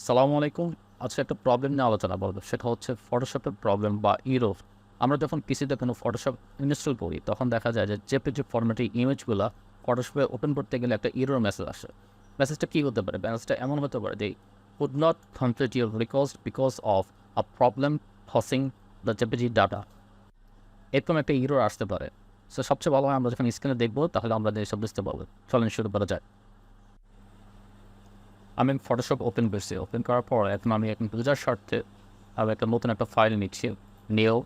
সালামু আলাইকুম। আজকে একটা প্রবলেম নিয়ে আলোচনা করব। সেটা হচ্ছে ফটোশপের প্রবলেম বা ইরর। আমরা যখন পিসিতে কোনো ফটোশপ ইনস্টল করি তখন দেখা যায় যে জেপিজি ফরম্যাটে ইমেজগুলো ফটোশপে ওপেন করতে গেলে একটা ইরর মেসেজ আসে। মেসেজটা কী হতে পারে? মেসেজটা এমন হতে পারে যে could not complete your request because of a problem hosting the JPG data. এরকম একটা ইরর আসতে পারে। সো সবচেয়ে ভালো হয় আমরা যখন স্ক্রিনে দেখবো তাহলে আমরা এসব বুঝতে পারবো। চলেন শুরু করা যায়। আমি ফটোশপ ওপেন করছি। ওপেন করার পর এখন আমি এখন বোঝার স্বার্থে আমি একটা নতুন একটা ফাইল নিচ্ছি। নিয়েও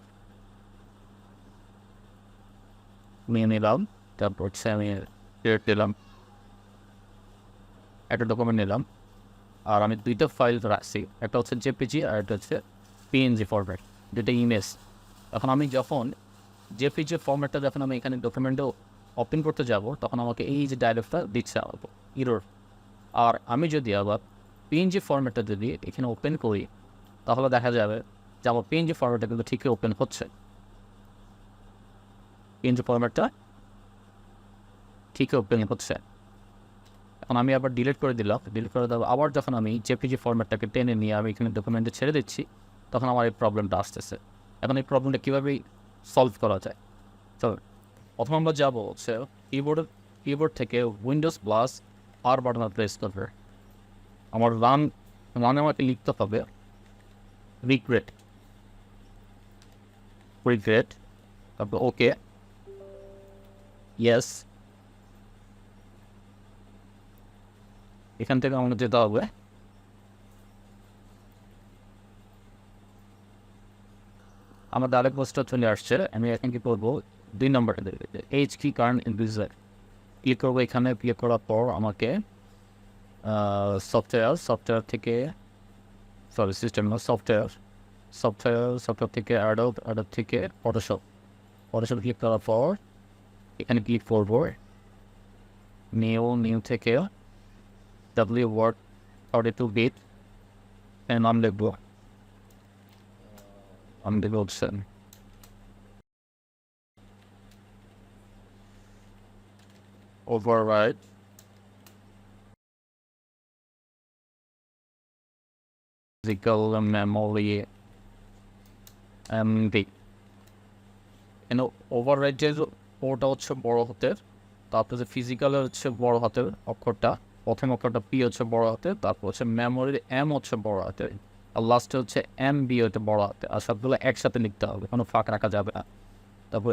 নিয়ে নিলাম। তারপর হচ্ছে আমি ক্রিয়েট দিলাম, একটা ডকুমেন্ট নিলাম। আর আমি দুইটা ফাইল রাখছি, একটা হচ্ছে জেপিজি আর একটা হচ্ছে পিএনজি ফরম্যাট, দুইটা ইমেজ। এখন আমি যখন জেপিজি ফরম্যাটটা যখন আমি এখানে ডকুমেন্টে ওপেন করতে যাব তখন আমাকে এই যে ডায়লগটা দিচ্ছে ইরর। আর আমি যদি আবার পিএনজি ফরম্যাটটা যদি এখানে ওপেন করি তাহলে দেখা যাবে যে আমার পিএনজি ফরম্যাটটা কিন্তু ঠিকই ওপেন হচ্ছে। পিএনজি ফরম্যাটটা ঠিকই ওপেন হচ্ছে। এখন আমি আবার ডিলিট করে দিলাম। ডিলিট করে দেওয়া আবার যখন আমি জেপিজি ফরম্যাটটাকে টেনে নিয়ে আমি এখানে ডকুমেন্টে ছেড়ে দিচ্ছি তখন আমার এই প্রবলেমটা আসতেছে। এখন এই প্রবলেমটা কীভাবে সলভ করা যায়? তো প্রথম আমরা যাবো হচ্ছে কিবোর্ড থেকে উইন্ডোজ প্লাস আর বাটন প্রেস করবে। আমার রানে আমাকে লিখতে হবে রিগ্রেট রিগ্রেট, তারপর ওকে, ইয়েস। এখান থেকে আমাকে যেতে হবে আমার আরেক পোস্টটা চলে আসছে। আমি এখন কি করবো, 2 নম্বরটা দেবে এইচ কি কারেন্ট ইউজার ক্লিক করবো। এখানে ক্লিক করার পর আমাকে সফটওয়্যার থেকে সিস্টেম না সফটওয়্যার থেকে অ্যাডোব থেকে ফটোশপ ক্লিক করার পর এখানে ক্লিক করবো নিউ থেকে ডাব্লিউ ওয়ার্ড 32 বিট নাম লিখবো। আমি দেবো হচ্ছে override physical memory MD। কেন ওভাররাইড যে ওটা হচ্ছে বড় হাতের, তারপর যে ফিজিক্যালের হচ্ছে বড় হাতের অক্ষরটা, প্রথম অক্ষরটা পি হচ্ছে বড় হাতের, তারপর হচ্ছে মেমোরির এম হচ্ছে বড় হাতের, আর লাস্টে হচ্ছে এম বি হচ্ছে বড় হাতে। আর সবগুলো একসাথে লিখতে হবে, কোনো ফাঁক রাখা যাবে না। তারপর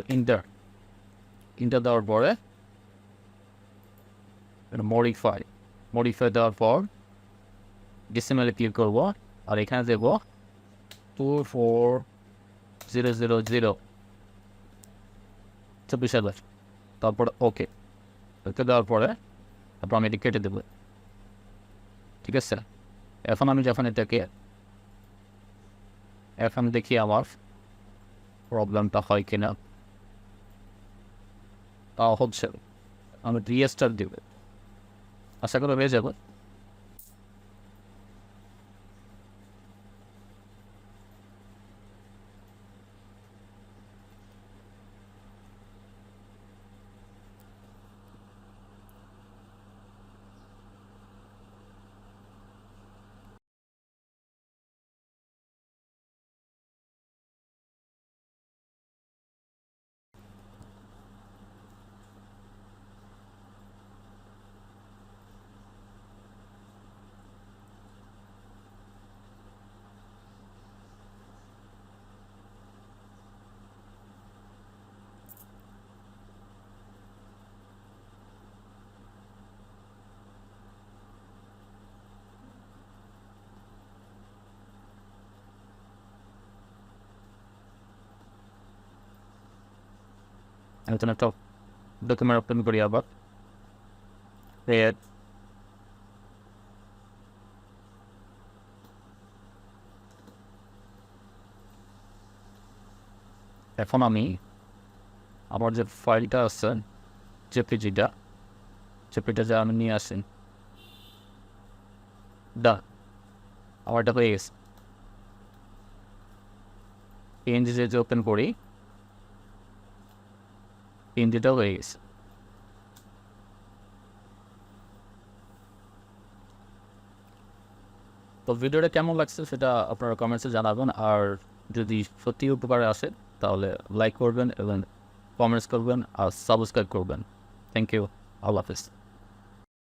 ইন্টার দেওয়ার পরে মডিফাই দেওয়ার পর ডিসিমেলে ক্লিক করবো আর এখানে দেবো 24000 24,000। তারপরে ওকে দেওয়ার পরে তারপর আমি এটি কেটে দেবো। ঠিক আছে, এখন আমি যখন এটাকে এখন দেখি আমার প্রবলেমটা হয় কিনা। তা হচ্ছে আমি রিস্টার্ট দেবে, আশা করি হয়ে যাবে। আমি তো একটা ডকুমেন্ট ওপেন করি আবার। এখন আমি আমার যে ফাইলটা আছে জেপিজিটা যা আমি নিয়ে আসি দা আমার এটা হয়ে গেছে। পিএনজি যে ওপেন করি পিএনজিটাও হয়ে গেছে। তো ভিডিওটা কেমন লাগছে সেটা আপনারা কমেন্টসে জানাবেন, আর যদি সত্যি উপকারে আসে তাহলে লাইক করবেন এবং কমেন্টস করবেন আর সাবস্ক্রাইব করবেন। থ্যাংক ইউ, আল্লাহ হাফিজ।